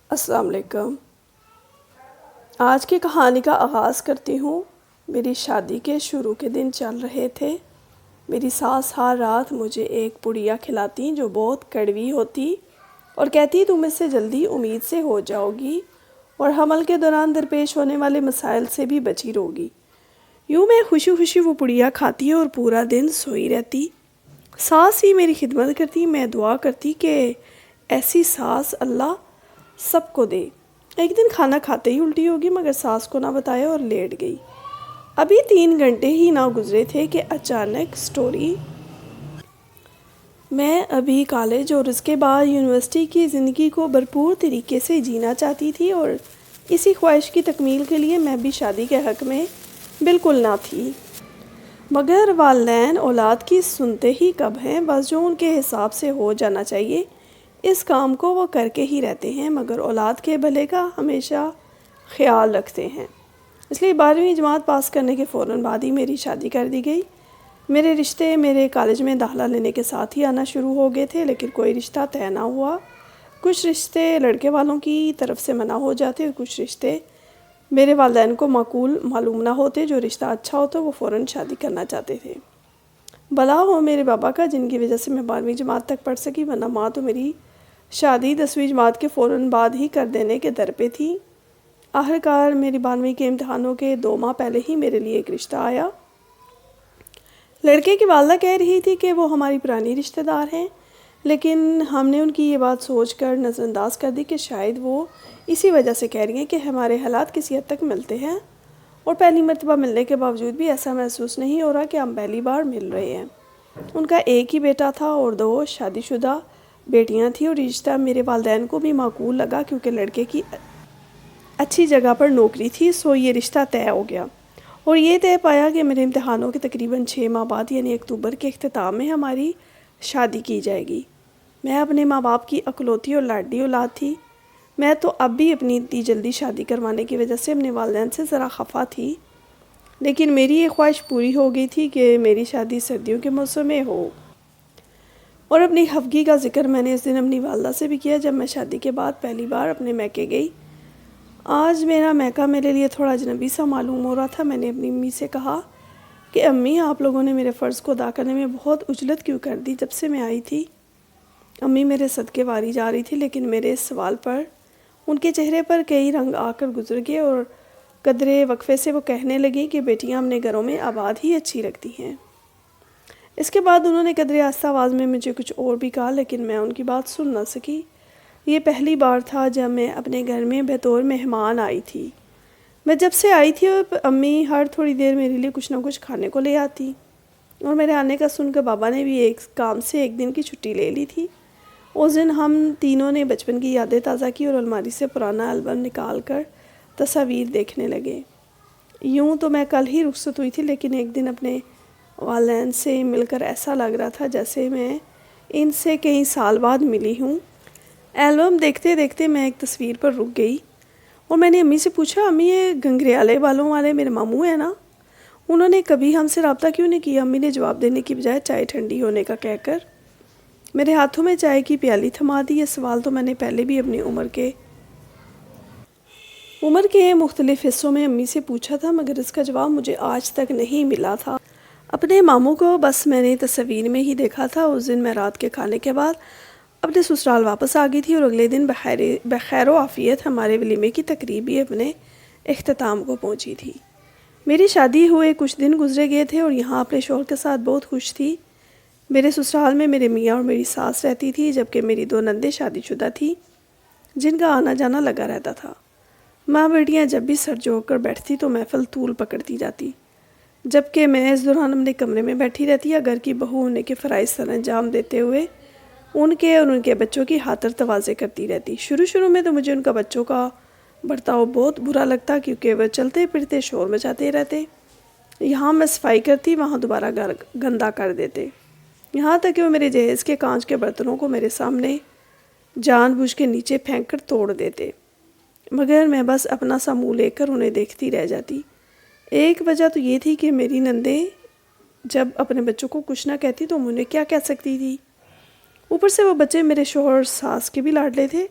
السلام علیکم۔ آج کی کہانی کا آغاز کرتی ہوں۔ میری شادی کے شروع کے دن چل رہے تھے۔ میری ساس ہر رات مجھے ایک پڑیا کھلاتی جو بہت کڑوی ہوتی اور کہتی تم اس سے جلدی امید سے ہو جاؤ گی اور حمل کے دوران درپیش ہونے والے مسائل سے بھی بچی رہو گی۔ یوں میں خوشی خوشی وہ پڑیا کھاتی اور پورا دن سوئی رہتی۔ ساس ہی میری خدمت کرتی۔ میں دعا کرتی کہ ایسی ساس اللہ سب کو دے۔ ایک دن کھانا کھاتے ہی الٹی ہوگی مگر ساس کو نہ بتایا اور لیٹ گئی۔ ابھی 3 گھنٹے ہی نہ گزرے تھے کہ اچانک سٹوری میں ابھی کالج اور اس کے بعد یونیورسٹی کی زندگی کو بھرپور طریقے سے جینا چاہتی تھی اور اسی خواہش کی تکمیل کے لیے میں بھی شادی کے حق میں بالکل نہ تھی۔ مگر والدین اولاد کی سنتے ہی کب ہیں، بس جو ان کے حساب سے ہو جانا چاہیے اس کام کو وہ کر کے ہی رہتے ہیں، مگر اولاد کے بھلے کا ہمیشہ خیال رکھتے ہیں۔ اس لیے 12ویں جماعت پاس کرنے کے فوراً بعد ہی میری شادی کر دی گئی۔ میرے رشتے میرے کالج میں داخلہ لینے کے ساتھ ہی آنا شروع ہو گئے تھے، لیکن کوئی رشتہ طے نہ ہوا۔ کچھ رشتے لڑکے والوں کی طرف سے منع ہو جاتے اور کچھ رشتے میرے والدین کو معقول معلوم نہ ہوتے۔ جو رشتہ اچھا ہوتا وہ فوراً شادی کرنا چاہتے تھے۔ بھلا ہو میرے بابا کا جن کی وجہ سے میں 12ویں جماعت تک پڑھ سکی، ورنہ ماں تو میری شادی 10ویں جماعت کے فوراً بعد ہی کر دینے کے در پہ تھی۔ آخرکار میری 12ویں کے امتحانوں کے 2 ماہ پہلے ہی میرے لیے ایک رشتہ آیا۔ لڑکے کی والدہ کہہ رہی تھی کہ وہ ہماری پرانی رشتہ دار ہیں، لیکن ہم نے ان کی یہ بات سوچ کر نظر انداز کر دی کہ شاید وہ اسی وجہ سے کہہ رہی ہیں کہ ہمارے حالات کسی حد تک ملتے ہیں اور پہلی مرتبہ ملنے کے باوجود بھی ایسا محسوس نہیں ہو رہا کہ ہم پہلی بار مل رہے ہیں۔ ان کا ایک ہی بیٹا تھا اور 2 شادی شدہ بیٹیاں تھیں اور رشتہ میرے والدین کو بھی معقول لگا کیونکہ لڑکے کی اچھی جگہ پر نوکری تھی، سو یہ رشتہ طے ہو گیا اور یہ طے پایا کہ میرے امتحانوں کے تقریباً 6 ماہ بعد یعنی اکتوبر کے اختتام میں ہماری شادی کی جائے گی۔ میں اپنے ماں باپ کی اکلوتی اور لاڈلی اولاد تھی۔ میں تو اب بھی اپنی اتنی جلدی شادی کروانے کی وجہ سے اپنے والدین سے ذرا خفا تھی، لیکن میری یہ خواہش پوری ہو گئی تھی کہ میری شادی سردیوں کے موسم میں ہو۔ اور اپنی خفگی کا ذکر میں نے اس دن اپنی والدہ سے بھی کیا جب میں شادی کے بعد پہلی بار اپنے میکے گئی۔ آج میرا میکہ میرے لیے تھوڑا اجنبی سا معلوم ہو رہا تھا۔ میں نے اپنی امی سے کہا کہ امی آپ لوگوں نے میرے فرض کو ادا کرنے میں بہت عجلت کیوں کر دی جب سے میں آئی تھی؟ امی میرے صدقے واری جا رہی تھی، لیکن میرے اس سوال پر ان کے چہرے پر کئی رنگ آ کر گزر گئے اور قدرے وقفے سے وہ کہنے لگیں کہ بیٹیاں اپنے گھروں میں آباد ہی اچھی لگتی ہیں۔ اس کے بعد انہوں نے قدرے آہستہ آواز میں مجھے کچھ اور بھی کہا، لیکن میں ان کی بات سن نہ سکی۔ یہ پہلی بار تھا جب میں اپنے گھر میں بطور مہمان آئی تھی۔ میں جب سے آئی تھی امی ہر تھوڑی دیر میرے لیے کچھ نہ کچھ کھانے کو لے آتی اور میرے آنے کا سن کر بابا نے بھی ایک کام سے ایک دن کی چھٹی لے لی تھی۔ اس دن ہم تینوں نے بچپن کی یادیں تازہ کی اور الماری سے پرانا البم نکال کر تصاویر دیکھنے لگے۔ یوں تو میں کل ہی رخصت ہوئی تھی، لیکن ایک دن اپنے والدین سے مل کر ایسا لگ رہا تھا جیسے میں ان سے کئی سال بعد ملی ہوں۔ البم دیکھتے دیکھتے میں ایک تصویر پر رک گئی اور میں نے امی سے پوچھا امی یہ گھنگریالے بالوں والے میرے ماموں ہیں نا؟ انہوں نے کبھی ہم سے رابطہ کیوں نہیں کیا؟ امی نے جواب دینے کی بجائے چائے ٹھنڈی ہونے کا کہہ کر میرے ہاتھوں میں چائے کی پیالی تھما دی۔ یہ سوال تو میں نے پہلے بھی اپنی عمر کے مختلف حصوں میں امی سے پوچھا تھا، مگر اس کا جواب مجھے آج تک نہیں ملا تھا۔ اپنے ماموں کو بس میں نے تصویر میں ہی دیکھا تھا۔ اس دن میں رات کے کھانے کے بعد اپنے سسرال واپس آ گئی تھی اور اگلے دن بخیر و عافیت ہمارے ولیمے کی تقریب بھی اپنے اختتام کو پہنچی تھی۔ میری شادی ہوئے کچھ دن گزرے گئے تھے اور یہاں اپنے شوہر کے ساتھ بہت خوش تھی۔ میرے سسرال میں میرے میاں اور میری ساس رہتی تھی، جبکہ میری 2 نندیں شادی شدہ تھیں جن کا آنا جانا لگا رہتا تھا۔ ماں بیٹیاں جب بھی سر جوڑ کر بیٹھتی تو محفل طول پکڑتی جاتی، جبکہ میں اس دوران اپنے کمرے میں بیٹھی رہتی یا گھر کی بہو ہونے کے فرائض سر انجام دیتے ہوئے ان کے اور ان کے بچوں کی خاطر تواضع کرتی رہتی۔ شروع میں تو مجھے ان کا بچوں کا برتاؤ بہت برا لگتا کیونکہ وہ چلتے پھرتے شور مچاتے رہتے۔ یہاں میں صفائی کرتی، وہاں دوبارہ گندا کر دیتے، یہاں تک کہ وہ میرے جہیز کے کانچ کے برتنوں کو میرے سامنے جان بوجھ کے نیچے پھینک کر توڑ دیتے، مگر میں بس اپنا سا منہ لے کر انہیں دیکھتی رہ جاتی۔ ایک وجہ تو یہ تھی کہ میری نندیں جب اپنے بچوں کو کچھ نہ کہتی تو انہیں کیا کہہ سکتی تھی؟ اوپر سے وہ بچے میرے شوہر ساس کے بھی لاڈلے تھے۔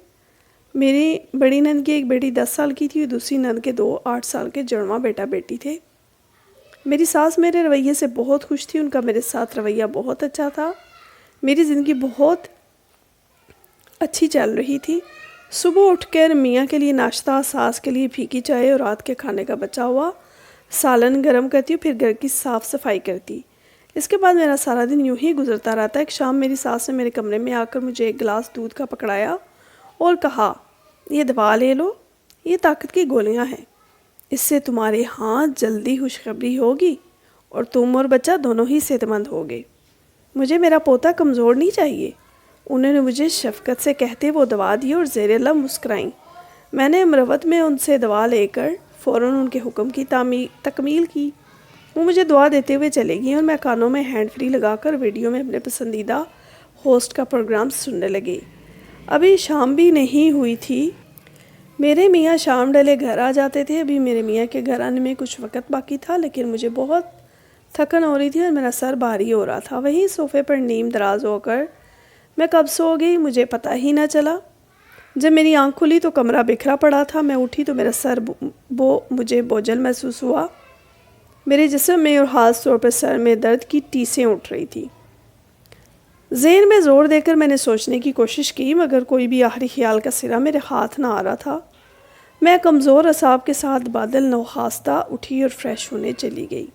میری بڑی نند کی ایک بیٹی 10 سال کی تھی اور دوسری نند کے 2 8 سال کے جڑواں بیٹا بیٹی تھے۔ میری ساس میرے رویے سے بہت خوش تھی، ان کا میرے ساتھ رویہ بہت اچھا تھا۔ میری زندگی بہت اچھی چل رہی تھی۔ صبح اٹھ کر میاں کے لیے ناشتہ، ساس کے لیے پھیکی چائے اور رات کے کھانے کا بچا ہوا سالن گرم کرتی اور پھر گھر کی صاف صفائی کرتی۔ اس کے بعد میرا سارا دن یوں ہی گزرتا رہتا۔ ایک شام میری ساس نے میرے کمرے میں آ کر مجھے ایک گلاس دودھ کا پکڑایا اور کہا، یہ دوا لے لو، یہ طاقت کی گولیاں ہیں، اس سے تمہارے ہاں جلدی خوشخبری ہوگی اور تم اور بچہ دونوں ہی صحت مند ہوگے۔ مجھے میرا پوتا کمزور نہیں چاہیے۔ انہوں نے مجھے شفقت سے کہتے وہ دوا دی اور زیر لب مسکرائیں۔ میں نے مروت میں ان سے دوا لے کر فوراً ان کے حکم کی تکمیل کی۔ وہ مجھے دعا دیتے ہوئے چلے گئیں اور میں کانوں میں ہینڈ فری لگا کر ویڈیو میں اپنے پسندیدہ ہوسٹ کا پروگرام سننے لگے۔ ابھی شام بھی نہیں ہوئی تھی۔ میرے میاں شام ڈلے گھر آ جاتے تھے۔ ابھی میرے میاں کے گھر آنے میں کچھ وقت باقی تھا، لیکن مجھے بہت تھکن ہو رہی تھی اور میرا سر بھاری ہو رہا تھا۔ وہیں صوفے پر نیم دراز ہو کر میں کب سو گئی مجھے پتہ ہی نہ چلا۔ جب میری آنکھ کھلی تو کمرہ بکھرا پڑا تھا۔ میں اٹھی تو میرا سر مجھے بوجھل محسوس ہوا۔ میرے جسم میں اور خاص طور پر سر میں درد کی ٹیسیں اٹھ رہی تھی۔ ذہن میں زور دے کر میں نے سوچنے کی کوشش کی، مگر کوئی بھی آخری خیال کا سرا میرے ہاتھ نہ آ رہا تھا۔ میں کمزور اعصاب کے ساتھ بادل نخواستہ اٹھی اور فریش ہونے چلی گئی۔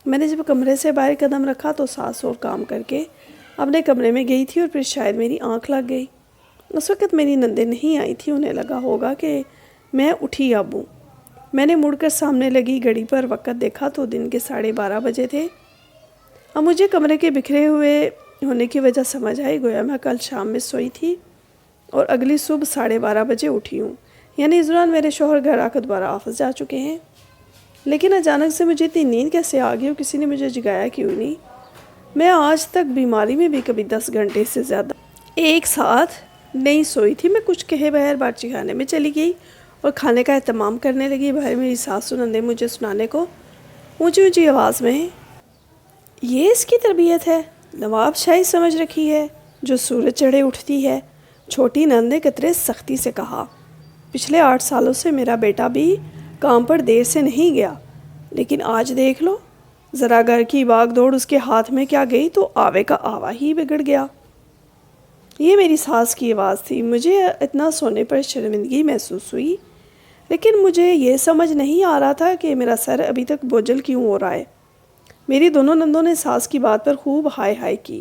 میں نے جب کمرے سے باہر قدم رکھا تو ساس اور کام کر کے اپنے کمرے میں گئی تھی اور پھر شاید میری آنکھ لگ گئی۔ اس وقت میری نندیں نہیں آئی تھی، انہیں لگا ہوگا کہ میں اٹھی اب ہوں۔ میں نے مڑ کر سامنے لگی گھڑی پر وقت دیکھا تو دن کے 12:30 بجے تھے۔ اب مجھے کمرے کے بکھرے ہوئے ہونے کی وجہ سمجھ آئی، گویا میں کل شام میں سوئی تھی اور اگلی صبح 12:30 بجے اٹھی ہوں، یعنی اس دوران میرے شوہر گھر آ کر دوبارہ آفس جا چکے ہیں۔ لیکن اچانک سے مجھے اتنی نیند کیسے آ گئی اور کسی نے مجھے جگایا کیوں نہیں؟ میں آج تک بیماری میں بھی کبھی 10 گھنٹے سے زیادہ ایک ساتھ نہیں سوئی تھی۔ میں کچھ کہے بغیر باورچی خانے میں چلی گئی اور کھانے کا اہتمام کرنے لگی۔ باہر میری ساس و نندیں مجھے سنانے کو اونچی اونچی آواز میں، یہ اس کی تربیت ہے، نواب شاہی سمجھ رکھی ہے جو سورج چڑھے اٹھتی ہے۔ چھوٹی نند نے قطرے سختی سے کہا، پچھلے 8 سالوں سے میرا بیٹا بھی کام پر دیر سے نہیں گیا، لیکن آج دیکھ لو، ذرا گھر کی باغ دوڑ اس کے ہاتھ میں کیا گئی تو آوے کا آوا ہی بگڑ گیا۔ یہ میری ساس کی آواز تھی۔ مجھے اتنا سونے پر شرمندگی محسوس ہوئی، لیکن مجھے یہ سمجھ نہیں آ رہا تھا کہ میرا سر ابھی تک بوجھل کیوں ہو رہا ہے۔ میری دونوں نندوں نے ساس کی بات پر خوب ہائے ہائے کی۔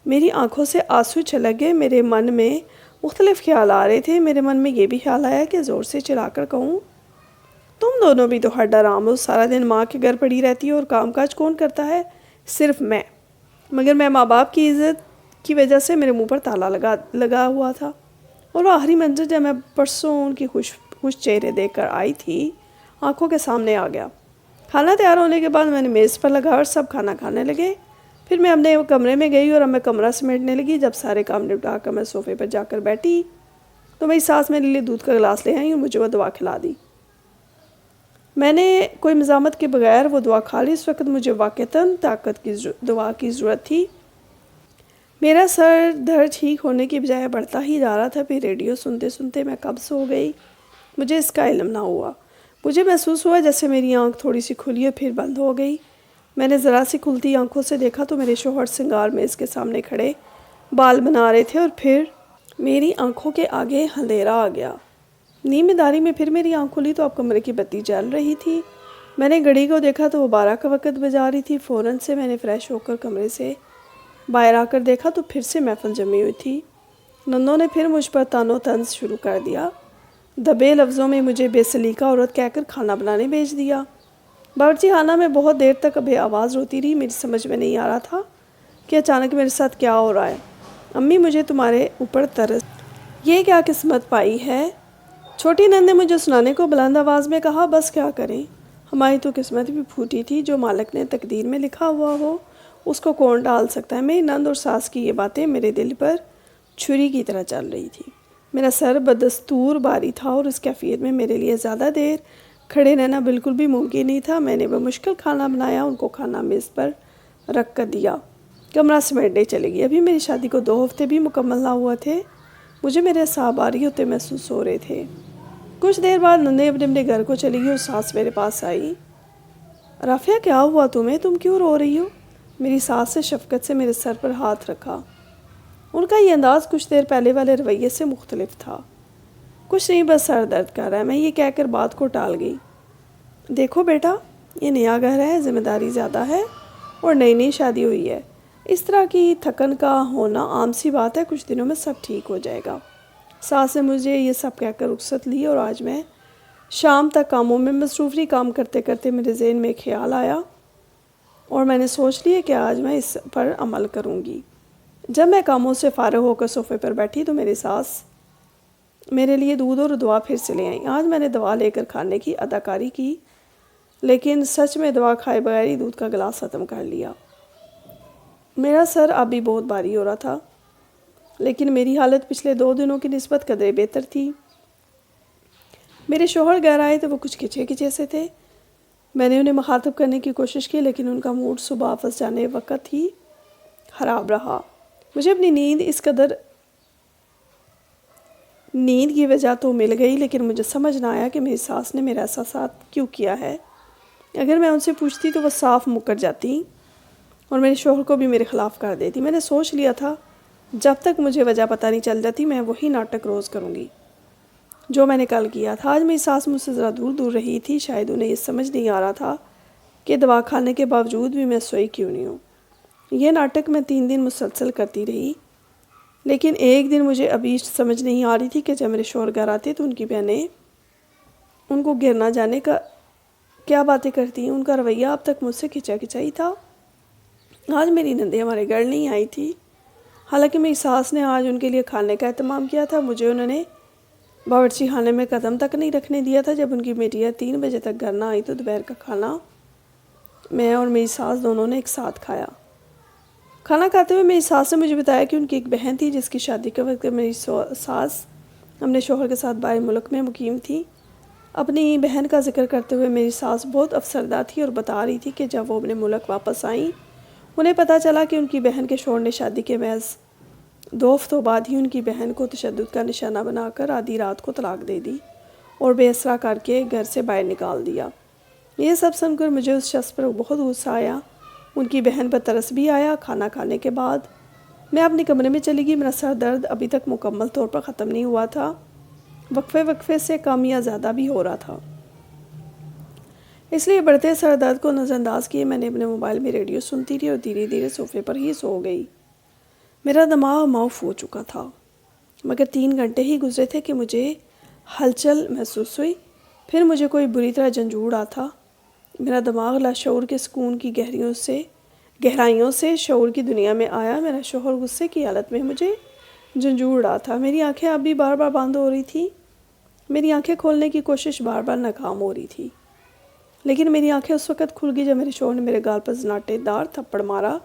میری آنکھوں سے آنسو چھلک گئے۔ میرے من میں مختلف خیال آ رہے تھے۔ میرے من میں یہ بھی خیال آیا کہ زور سے چلا کر کہوں، تم دونوں بھی تو ہڈا رام ہو، سارا دن ماں کے گھر پڑی رہتی ہو اور کام کاج کون کرتا ہے؟ صرف میں۔ مگر میں ماں باپ کی عزت کی وجہ سے میرے منہ پر تالا لگا ہوا تھا، اور وہ آخری منظر جب میں پرسوں ان کی خوش چہرے دیکھ کر آئی تھی آنکھوں کے سامنے آ گیا۔ کھانا تیار ہونے کے بعد میں نے میز پر لگا اور سب کھانا کھانے لگے۔ پھر میں اپنے کمرے میں گئی اور اب میں کمرہ سمیٹنے لگی۔ جب سارے کام نپٹا کر میں صوفے پر جا کر بیٹھی تو میری ساس میرے لیے دودھ کا گلاس لے آئی اور مجھے وہ دوا کھلا دی۔ میں نے کوئی مزاحمت کے بغیر وہ دوا کھا لی۔ اس وقت مجھے واقعتاً طاقت کی دوا کی ضرورت تھی۔ میرا سر درد ٹھیک ہونے کی بجائے بڑھتا ہی جا رہا تھا۔ پھر ریڈیو سنتے سنتے میں کب سو گئی مجھے اس کا علم نہ ہوا۔ مجھے محسوس ہوا جیسے میری آنکھ تھوڑی سی کھلی اور پھر بند ہو گئی۔ میں نے ذرا سی کھلتی آنکھوں سے دیکھا تو میرے شوہر سنگار میز کے سامنے کھڑے بال بنا رہے تھے، اور پھر میری آنکھوں کے آگے اندھیرا آ گیا۔ نیمہ داری میں پھر میری آنکھ کھلی تو اب کمرے کی بتی جل رہی تھی۔ میں نے گھڑی کو دیکھا تو وہ 12 کا وقت بجا رہی تھی۔ فوراً سے میں نے فریش ہو کر کمرے سے باہر آ کر دیکھا تو پھر سے محفل جمی ہوئی تھی۔ نندوں نے پھر مجھ پر تان و طنز شروع کر دیا، دبے لفظوں میں مجھے بے سلیقہ عورت کہہ کر کھانا بنانے بھیج دیا۔ باورچی خانہ میں بہت دیر تک بے آواز روتی رہی۔ میری سمجھ میں نہیں آ رہا تھا کہ اچانک میرے ساتھ کیا ہو رہا ہے۔ امی مجھے تمہارے اوپر ترس، یہ کیا قسمت پائی ہے؟ چھوٹی نند نے مجھے سنانے کو بلند آواز میں کہا۔ بس کیا کریں، ہماری تو قسمت بھی پھوٹی تھی، جو مالک نے تقدیر میں لکھا ہوا ہو اس کو کون ڈال سکتا ہے۔ میری نند اور ساس کی یہ باتیں میرے دل پر چھری کی طرح چل رہی تھی۔ میرا سر بدستور بھاری تھا اور اس کیفیت میں میرے لیے زیادہ دیر کھڑے رہنا بالکل بھی ممکن نہیں تھا۔ میں نے بمشکل کھانا بنایا، ان کو کھانا میز پر رکھ کر دیا، کمرہ سمیٹنے چلے گئی۔ ابھی میری شادی کو 2 ہفتے بھی مکمل نہ ہوا تھے مجھے میرے اعصاب آری ہوتے محسوس ہو رہے تھے۔ کچھ دیر بعد نندے اپنے اپنے گھر کو چلی گئی اور ساس میرے پاس آئی۔ رافعہ کیا ہوا تمہیں؟ تم کیوں رو رہی ہو؟ میری ساس نے شفقت سے میرے سر پر ہاتھ رکھا۔ ان کا یہ انداز کچھ دیر پہلے والے رویے سے مختلف تھا۔ کچھ نہیں، بس سر درد کر رہا ہے، میں یہ کہہ کر بات کو ٹال گئی۔ دیکھو بیٹا، یہ نیا گھر ہے، ذمہ داری زیادہ ہے اور نئی نئی شادی ہوئی ہے، اس طرح کی تھکن کا ہونا عام سی بات ہے، کچھ دنوں میں سب ٹھیک ہو جائے گا۔ ساس نے مجھے یہ سب کہہ کر رخصت لی اور آج میں شام تک کاموں میں مصروف رہی۔ کام کرتے کرتے میرے ذہن میں خیال آیا اور میں نے سوچ لیا کہ آج میں اس پر عمل کروں گی۔ جب میں کاموں سے فارغ ہو کر صوفے پر بیٹھی تو میری ساس میرے لیے دودھ اور دوا پھر سے لے آئیں۔ آج میں نے دوا لے کر کھانے کی اداکاری کی، لیکن سچ میں دوا کھائے بغیر ہی دودھ کا گلاس ختم کر لیا۔ میرا سر اب بھی بہت بھاری ہو رہا تھا، لیکن میری حالت پچھلے 2 دنوں کی نسبت قدرے بہتر تھی۔ میرے شوہر گھر آئے تو وہ کچھ کھچے کھچے سے تھے۔ میں نے انہیں مخاطب کرنے کی کوشش کی، لیکن ان کا موڈ صبح واپس جانے وقت ہی خراب رہا۔ مجھے اپنی نیند کی وجہ تو مل گئی، لیکن مجھے سمجھ نہ آیا کہ میری ساس نے میرا احساسات کیوں کیا ہے۔ اگر میں ان سے پوچھتی تو وہ صاف مکر جاتی اور میرے شوہر کو بھی میرے خلاف کر دیتی۔ میں نے سوچ لیا تھا جب تک مجھے وجہ پتہ نہیں چل جاتی میں وہی ناٹک روز کروں گی جو میں نے کل کیا تھا۔ آج میری ساس مجھ سے ذرا دور دور رہی تھی، شاید انہیں یہ سمجھ نہیں آ رہا تھا کہ دوا کھانے کے باوجود بھی میں سوئی کیوں نہیں ہوں۔ یہ ناٹک میں 3 دن مسلسل کرتی رہی، لیکن ایک دن مجھے ابھی سمجھ نہیں آ رہی تھی کہ جب میرے شوہر گھر آتے تو ان کی بہنیں ان کو گر نہ جانے کا کیا باتیں کرتی ہیں۔ ان کا رویہ اب تک مجھ سے کھچا کھچا ہی تھا۔ آج میری نندیں ہمارے گھر نہیں آئی تھی، حالانکہ میری ساس نے آج ان کے لیے کھانے کا اہتمام کیا تھا۔ مجھے انہوں نے باورچی خانے میں قدم تک نہیں رکھنے دیا تھا۔ جب ان کی بیٹیاں 3 بجے تک گھر نہ آئی تو دوپہر کا کھانا میں اور میری ساس دونوں نے ایک ساتھ کھایا۔ کھانا کھاتے ہوئے میری ساس نے مجھے بتایا کہ ان کی ایک بہن تھی جس کی شادی کے وقت میری ساس اپنے شوہر کے ساتھ باہر ملک میں مقیم تھی۔ اپنی بہن کا ذکر کرتے ہوئے میری ساس بہت افسردہ تھی اور بتا رہی تھی کہ جب وہ اپنے ملک واپس آئیں انہیں پتہ چلا کہ ان کی بہن کے شوہر نے شادی کے محض 2 ہفتوں بعد ہی ان کی بہن کو تشدد کا نشانہ بنا کر آدھی رات کو طلاق دے دی اور بے اسرا کر کے گھر سے باہر نکال دیا۔ یہ سب سن کر مجھے اس شخص پر بہت غصہ آیا، ان کی بہن پر ترس بھی آیا۔ کھانا کھانے کے بعد میں اپنے کمرے میں چلی گئی۔ میرا سر درد ابھی تک مکمل طور پر ختم نہیں ہوا تھا، وقفے سے کم یا زیادہ بھی ہو رہا تھا۔ اس لیے بڑھتے سر درد کو نظر انداز کیے میں نے اپنے موبائل میں ریڈیو سنتی رہی اور دھیرے دھیرے صوفے پر ہی سو گئی۔ میرا دماغ معاف ہو چکا تھا، مگر 3 گھنٹے ہی گزرے تھے کہ مجھے ہلچل محسوس ہوئی۔ پھر مجھے کوئی بری طرح جھنجھوڑا تھا۔ میرا دماغ لاشعور کے سکون کی گہرائیوں سے شعور کی دنیا میں آیا۔ میرا شوہر غصے کی حالت میں مجھے جھنجھوڑ رہا تھا۔ میری آنکھیں اب بھی بار بار بند ہو رہی تھی۔ میری آنکھیں کھولنے کی کوشش بار بار ناکام ہو رہی تھی، لیکن میری آنکھیں اس وقت کھل گئی جب میرے شوہر نے میرے گال پر زناٹے دار تھپڑ مارا۔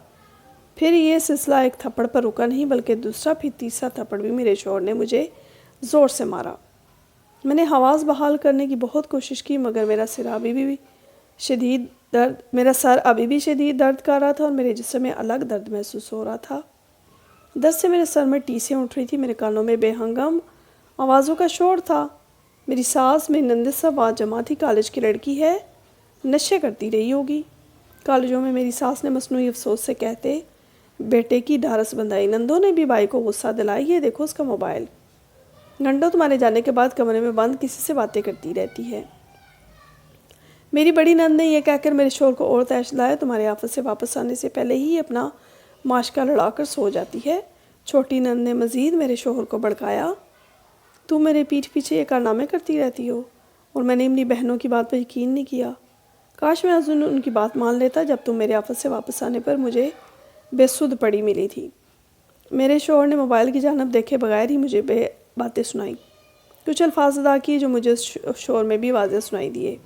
پھر یہ سلسلہ ایک تھپڑ پر رکا نہیں، بلکہ دوسرا پھر تیسرا تھپڑ بھی میرے شوہر نے مجھے زور سے مارا۔ میں نے حواس بحال کرنے کی بہت کوشش کی، مگر میرا سر ابھی بھی شدید درد کر رہا تھا اور میرے جسم میں الگ درد محسوس ہو رہا تھا۔ درد سے میرے سر میں ٹیسیں اٹھ رہی تھی، میرے کانوں میں بے ہنگم آوازوں کا شور تھا۔ میری ساس میری نند سب آج جمع تھی، کالج کی لڑکی ہے، نشے کرتی رہی ہوگی۔ کالجوں میں میری ساس نے مصنوعی افسوس سے کہتے بیٹے کی ڈھارس بندھائی۔ نندوں نے بھی بھائی کو غصہ دلائی، یہ دیکھو اس کا موبائل، گھنٹوں تمہارے جانے کے بعد کمرے میں بند کسی سے باتیں کرتی رہتی ہے۔ میری بڑی نند نے یہ کہہ کر میرے شوہر کو اور تیش دلایا، تمہارے آفس سے واپس آنے سے پہلے ہی اپنا ماشکا لڑا کر سو جاتی ہے۔ چھوٹی نند نے مزید میرے شوہر کو بھڑکایا، تم میرے پیٹھ پیچھے یہ کارنامے کرتی رہتی ہو، اور میں نے اپنی بہنوں کی بات پر یقین نہیں کیا۔ کاش میں ان کی بات مان لیتا جب تم میرے آفس سے واپس آنے پر مجھے بے سدھ پڑی ملی تھی۔ میرے شوہر نے موبائل کی جانب دیکھے بغیر ہی مجھے بے باتیں سنائیں، کچھ الفاظ ادا کیے جو مجھے شور میں بھی واضح سنائی دیے۔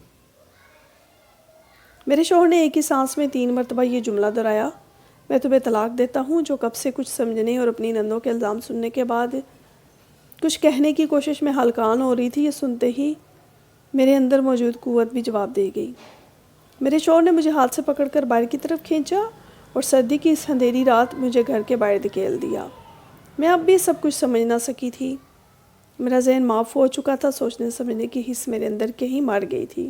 میرے شوہر نے ایک ہی سانس میں 3 مرتبہ یہ جملہ دہرایا، میں تمہیں طلاق دیتا ہوں، جو کب سے کچھ سمجھنے اور اپنی نندوں کے الزام سننے کے بعد کچھ کہنے کی کوشش میں ہلکان ہو رہی تھی۔ یہ سنتے ہی میرے اندر موجود قوت بھی جواب دے گئی۔ میرے شوہر نے مجھے ہاتھ سے پکڑ کر باہر کی طرف کھینچا اور سردی کی اس اندھیری رات مجھے گھر کے باہر دھکیل دیا۔ میں اب بھی سب کچھ سمجھ نہ سکی تھی۔ میرا ذہن معاف ہو چکا تھا، سوچنے سمجھنے کی حص میرے اندر کہیں مر گئی تھی۔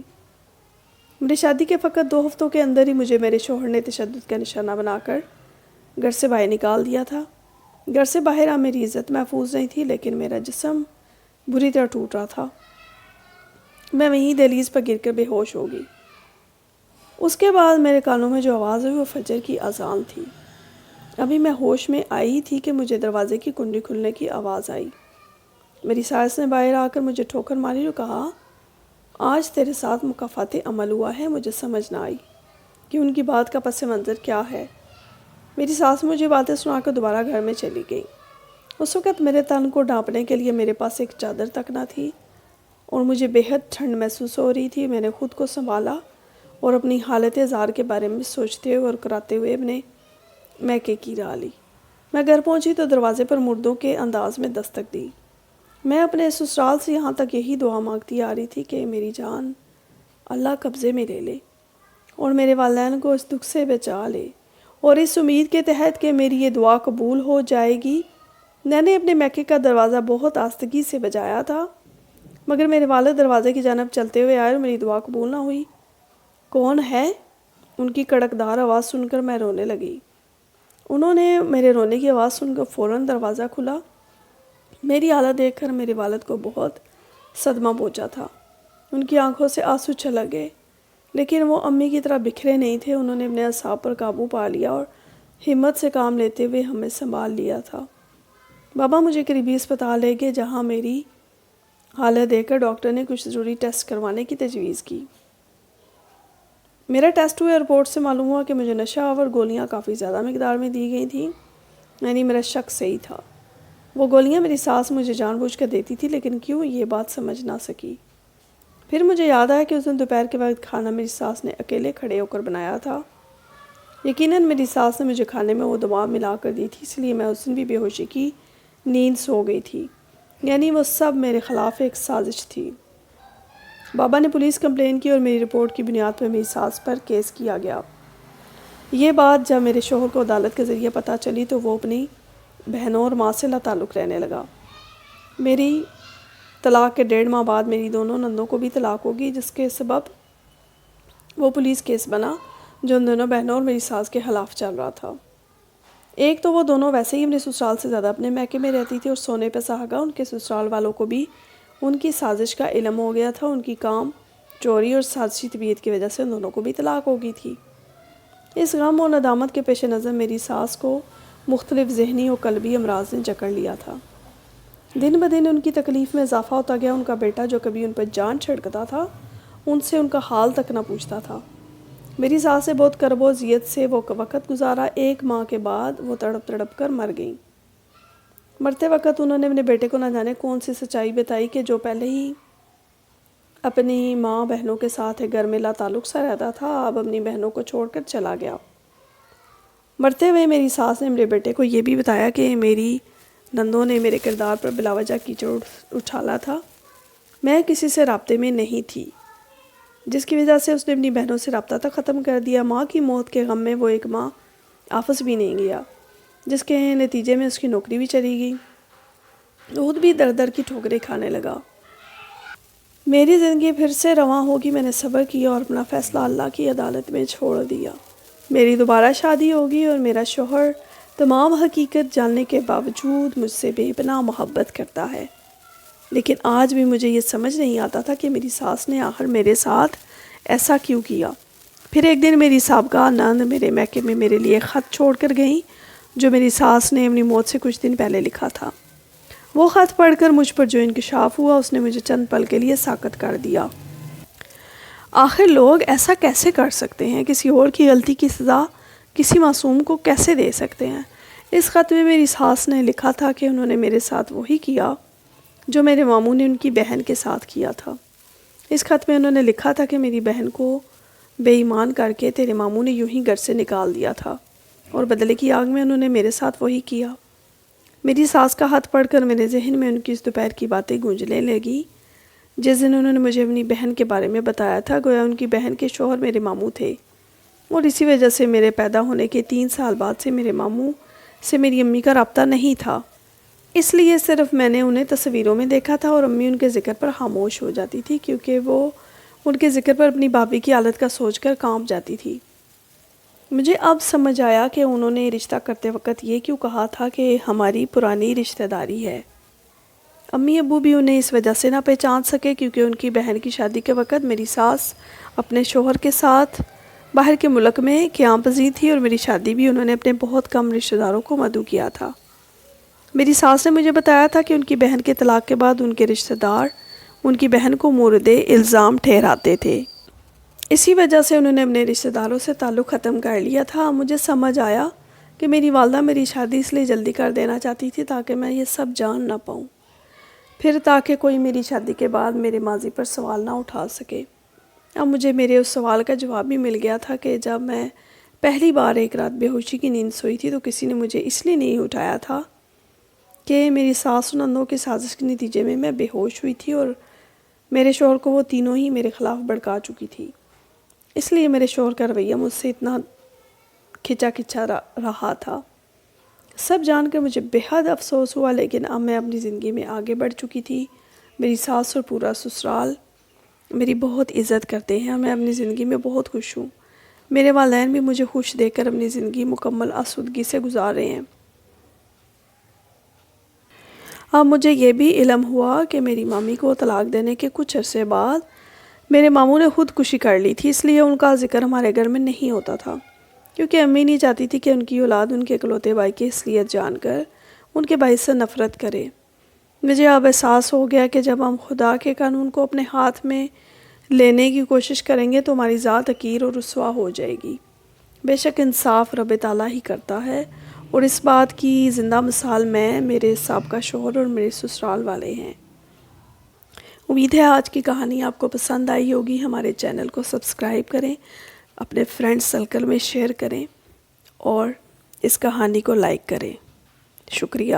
میری شادی کے فقط 2 ہفتوں کے اندر ہی مجھے میرے شوہر نے تشدد کا نشانہ بنا کر گھر سے باہر نکال دیا تھا۔ گھر سے باہر میری عزت محفوظ نہیں تھی، لیکن میرا جسم بری طرح ٹوٹ رہا تھا۔ میں وہیں دہلیز پر گر کر بے ہوش ہو گئی۔ اس کے بعد میرے کانوں میں جو آواز ہوئی وہ فجر کی اذان تھی۔ ابھی میں ہوش میں آئی تھی کہ مجھے دروازے کی کنڈی کھلنے کی آواز آئی۔ میری ساس نے باہر آ کر مجھے ٹھوکر ماری اور کہا، آج تیرے ساتھ مکافات عمل ہوا ہے۔ مجھے سمجھ نہ آئی کہ ان کی بات کا پس منظر کیا ہے۔ میری ساس مجھے باتیں سنا کر دوبارہ گھر میں چلی گئی۔ اس وقت میرے تن کو ڈھانپنے کے لیے میرے پاس ایک چادر تک نہ تھی اور مجھے بے حد ٹھنڈ محسوس ہو رہی تھی۔ میں نے خود کو سنبھالا اور اپنی حالت زار کے بارے میں سوچتے ہوئے اور کراتے ہوئے اپنے میکے کی راہ لی۔ میں گھر پہنچی تو دروازے پر مردوں کے انداز میں دستک دی۔ میں اپنے سسرال سے یہاں تک یہی دعا مانگتی آ رہی تھی کہ میری جان اللہ قبضے میں لے لے اور میرے والدین کو اس دکھ سے بچا لے، اور اس امید کے تحت کہ میری یہ دعا قبول ہو جائے گی میں نے اپنے میکے کا دروازہ بہت آستگی سے بجایا تھا، مگر میرے والد دروازے کی جانب چلتے ہوئے آئے اور میری دعا قبول نہ ہوئی۔ کون ہے؟ ان کی کڑکدار آواز سن کر میں رونے لگی۔ انہوں نے میرے رونے کی آواز سن کر فوراً دروازہ کھلا۔ میری حالت دیکھ کر میرے والد کو بہت صدمہ پہنچا تھا۔ ان کی آنکھوں سے آنسو چھلک گئے، لیکن وہ امی کی طرح بکھرے نہیں تھے۔ انہوں نے اپنے اعصاب پر قابو پا لیا اور ہمت سے کام لیتے ہوئے ہمیں سنبھال لیا تھا۔ بابا مجھے قریبی اسپتال لے گئے، جہاں میری حالت دیکھ کر ڈاکٹر نے کچھ ضروری ٹیسٹ کروانے کی تجویز کی۔ میرا ٹیسٹ ہوئے رپورٹ سے معلوم ہوا کہ مجھے نشہ آور گولیاں کافی زیادہ مقدار میں دی گئی تھیں، یعنی میرا شک صحیح تھا۔ وہ گولیاں میری ساس مجھے جان بوجھ کر دیتی تھی، لیکن کیوں یہ بات سمجھ نہ سکی۔ پھر مجھے یاد آیا کہ اس دن دوپہر کے وقت کھانا میری ساس نے اکیلے کھڑے ہو کر بنایا تھا۔ یقیناً میری ساس نے مجھے کھانے میں وہ دوا ملا کر دی تھی، اس لیے میں اس دن بھی بے ہوشی کی نیند سو گئی تھی، یعنی وہ سب میرے خلاف ایک سازش تھی۔ بابا نے پولیس کمپلین کی اور میری رپورٹ کی بنیاد پر میری ساس پر کیس کیا گیا۔ یہ بات جب میرے شوہر کو عدالت کے ذریعے پتہ چلی تو وہ اپنی بہنوں اور ماں سے لا تعلق رہنے لگا۔ میری طلاق کے 1.5 ماہ بعد میری دونوں نندوں کو بھی طلاق ہوگی، جس کے سبب وہ پولیس کیس بنا جو ان دونوں بہنوں اور میری ساس کے خلاف چل رہا تھا۔ ایک تو وہ دونوں ویسے ہی اپنے سسرال سے زیادہ اپنے میکے میں رہتی تھی اور سونے پہ سہاگا۔ ان کے سسرال والوں کو بھی ان کی سازش کا علم ہو گیا تھا۔ ان کی کام چوری اور سازشی طبیعت کی وجہ سے ان دونوں کو بھی طلاق ہو گئی تھی۔ اس غم اور ندامت کے پیش نظر میری ساس کو مختلف ذہنی اور قلبی امراض نے جکڑ لیا تھا۔ دن بدن ان کی تکلیف میں اضافہ ہوتا گیا۔ ان کا بیٹا جو کبھی ان پر جان چھڑکتا تھا، ان سے ان کا حال تک نہ پوچھتا تھا۔ میری ساس سے بہت کرب و اذیت سے وہ وقت گزارا۔ 1 ماہ کے بعد وہ تڑپ تڑپ کر مر گئیں۔ مرتے وقت انہوں نے اپنے بیٹے کو نہ جانے کون سی سچائی بتائی کہ جو پہلے ہی اپنی ماں بہنوں کے ساتھ گھر میں لا تعلق سا رہتا تھا، اب اپنی بہنوں کو چھوڑ کر چلا گیا۔ مرتے ہوئے میری ساس نے میرے بیٹے کو یہ بھی بتایا کہ میری نندوں نے میرے کردار پر بلا وجہ کیچڑ اچھالا تھا۔ میں کسی سے رابطے میں نہیں تھی، جس کی وجہ سے اس نے اپنی بہنوں سے رابطہ تک ختم کر دیا۔ ماں کی موت کے غم میں وہ 1 ماہ آفس بھی نہیں گیا، جس کے نتیجے میں اس کی نوکری بھی چلی گئی۔ خود بھی در در کی ٹھوکریں کھانے لگا۔ میری زندگی پھر سے رواں ہوگی۔ میں نے صبر کیا اور اپنا فیصلہ اللہ کی عدالت میں چھوڑ دیا۔ میری دوبارہ شادی ہوگی اور میرا شوہر تمام حقیقت جاننے کے باوجود مجھ سے بے پناہ محبت کرتا ہے، لیکن آج بھی مجھے یہ سمجھ نہیں آتا تھا کہ میری ساس نے آخر میرے ساتھ ایسا کیوں کیا۔ پھر ایک دن میری سابقہ نند میرے میکے میں میرے لیے خط چھوڑ کر گئیں، جو میری ساس نے اپنی موت سے کچھ دن پہلے لکھا تھا۔ وہ خط پڑھ کر مجھ پر جو انکشاف ہوا، اس نے مجھے چند پل کے لیے ساکت کر دیا۔ آخر لوگ ایسا کیسے کر سکتے ہیں؟ کسی اور کی غلطی کی سزا کسی معصوم کو کیسے دے سکتے ہیں؟ اس خط میں میری ساس نے لکھا تھا کہ انہوں نے میرے ساتھ وہی کیا جو میرے ماموں نے ان کی بہن کے ساتھ کیا تھا۔ اس خط میں انہوں نے لکھا تھا کہ میری بہن کو بے ایمان کر کے تیرے ماموں نے یوں ہی گھر سے نکال دیا تھا، اور بدلے کی آگ میں انہوں نے میرے ساتھ وہی کیا۔ میری ساس کا خط پڑھ کر میرے ذہن میں ان کی اس دوپہر کی باتیں گونجنے لگی، جس دن انہوں نے مجھے اپنی بہن کے بارے میں بتایا تھا۔ گویا ان کی بہن کے شوہر میرے ماموں تھے، اور اسی وجہ سے میرے پیدا ہونے کے 3 سال بعد سے میرے ماموں سے میری امی کا رابطہ نہیں تھا۔ اس لیے صرف میں نے انہیں تصویروں میں دیکھا تھا اور امی ان کے ذکر پر خاموش ہو جاتی تھی، کیونکہ وہ ان کے ذکر پر اپنی بھابھی کی حالت کا سوچ کر کانپ جاتی تھی۔ مجھے اب سمجھ آیا کہ انہوں نے رشتہ کرتے وقت یہ کیوں کہا تھا کہ ہماری پرانی رشتہ داری ہے۔ امی ابو بھی انہیں اس وجہ سے نہ پہچان سکے کیونکہ ان کی بہن کی شادی کے وقت میری ساس اپنے شوہر کے ساتھ باہر کے ملک میں قیام پذیر تھی، اور میری شادی بھی انہوں نے اپنے بہت کم رشتہ داروں کو مدعو کیا تھا۔ میری ساس نے مجھے بتایا تھا کہ ان کی بہن کے طلاق کے بعد ان کے رشتہ دار ان کی بہن کو مورد الزام ٹھہراتے تھے، اسی وجہ سے انہوں نے اپنے رشتہ داروں سے تعلق ختم کر لیا تھا۔ مجھے سمجھ آیا کہ میری والدہ میری شادی اس لیے جلدی کر دینا چاہتی تھی تاکہ میں یہ سب جان نہ پاؤں، پھر تاکہ کوئی میری شادی کے بعد میرے ماضی پر سوال نہ اٹھا سکے۔ اب مجھے میرے اس سوال کا جواب بھی مل گیا تھا کہ جب میں پہلی بار ایک رات بے ہوشی کی نیند سوئی تھی تو کسی نے مجھے اس لیے نہیں اٹھایا تھا کہ میری ساس و نندوں کی سازش کے نتیجے میں میں بے ہوش ہوئی تھی اور میرے شوہر کو وہ تینوں ہی میرے خلاف بھڑکا چکی تھی۔ اس لیے میرے شوہر کا رویہ مجھ سے اتنا کھچا رہا تھا۔ سب جان کر مجھے بے حد افسوس ہوا، لیکن اب میں اپنی زندگی میں آگے بڑھ چکی تھی۔ میری ساس اور پورا سسرال میری بہت عزت کرتے ہیں، میں اپنی زندگی میں بہت خوش ہوں۔ میرے والدین بھی مجھے خوش دیکھ کر اپنی زندگی مکمل آسودگی سے گزار رہے ہیں۔ اب مجھے یہ بھی علم ہوا کہ میری مامی کو طلاق دینے کے کچھ عرصے بعد میرے ماموں نے خودکشی کر لی تھی، اس لیے ان کا ذکر ہمارے گھر میں نہیں ہوتا تھا، کیونکہ امی نہیں چاہتی تھی کہ ان کی اولاد ان کے اکلوتے بھائی کی اصلیت جان کر ان کے بھائی سے نفرت کرے۔ مجھے اب احساس ہو گیا کہ جب ہم خدا کے قانون کو اپنے ہاتھ میں لینے کی کوشش کریں گے تو ہماری ذات حقیر اور رسوا ہو جائے گی۔ بے شک انصاف رب تعالیٰ ہی کرتا ہے، اور اس بات کی زندہ مثال میں، میرے سابقہ شوہر اور میرے سسرال والے ہیں۔ امید ہے آج کی کہانی آپ کو پسند آئی ہوگی۔ ہمارے چینل کو سبسکرائب کریں، اپنے فرینڈ سرکل میں شیئر کریں اور اس کہانی کو لائک کریں۔ شکریہ۔